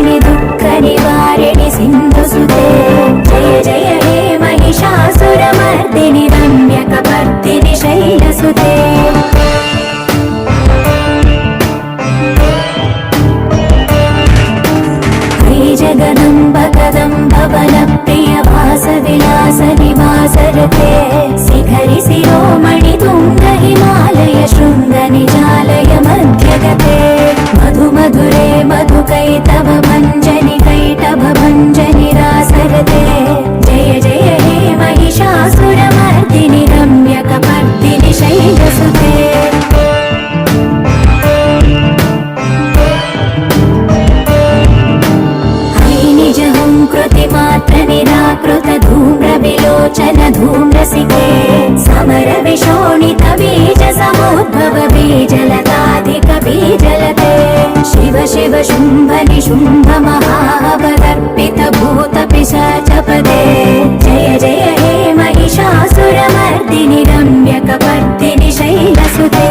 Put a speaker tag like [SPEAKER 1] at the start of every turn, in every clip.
[SPEAKER 1] विनाशिनि दुःख निवारिणि सिन्धुसुते जय जय हे महिषासुरमर्दिनि रम्यकपर्दिनि शैलसुते जगदम्ब कदम्ब वनप्रिय वासविलास निवासरते शिखरि शिरोमणि तुङ्ग हिमालय शृङ्ग निजालय मध्यगते मधु मधुरे मधुकैटभ भञ्जनि कैटभ भञ्जनि रासरते जय जय हे महिषासुरमर्दिनि रम्यकपर्दिनि शैलसुते कृतिमात्र निराकृत धूम्र विलोचन धूम्रसिके समर विशोणित बीज समुद्भव बीजलताधिक बीजलते शिव शिव शुम्भ निशुम्भ महावदर्पित भूत पिशाचपदे जय जय हे महिषासुरमर्दिनि रम्यकपर्दिनि शैलसुते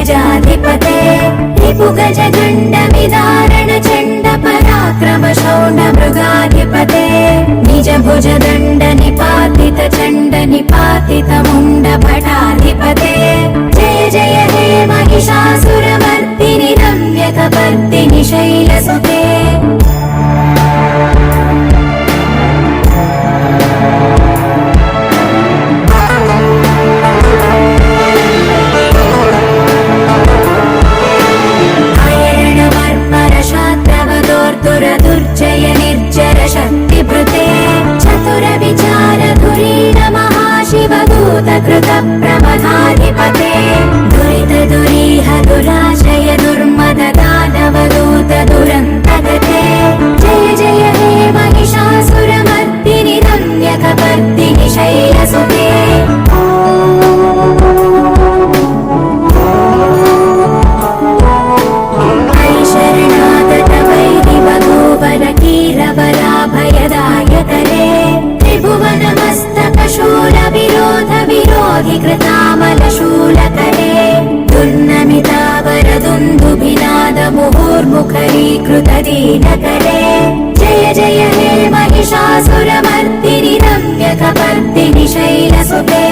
[SPEAKER 1] गजाधिपते रिपुगज गण्ड विदारण चण्ड पराक्रम शौण्ड मृगाधिपते निज भुज दण्ड निपातित चण्ड निपातित मुण्ड भटाधिपते जय जय हे महिषासुरमर्दिनि रम्यकपर्दिनि शैलसुते दुर्जय निर्जर शक्तिभृते चतुर विचार धुरीण महाशिवदूत कृत प्रमथाधिपते दुरित दुरीह दुराशय दुर्मद दानवदूत दुरन्तगते जय जय हे महिषासुरमर्दिनि रम्यकपर्दिनि शैलसुते वराभयदायकरे त्रिभुवनमस्तकशूल विरोध विरोधि कृतामलशूलकरे दुर्नमितावरदुन्दुभिनाद मुहुर्मुखरीकृत दीनकरे जय जय हे महिषासुरमर्दिनि रम्यकपर्दिनि शैलसुते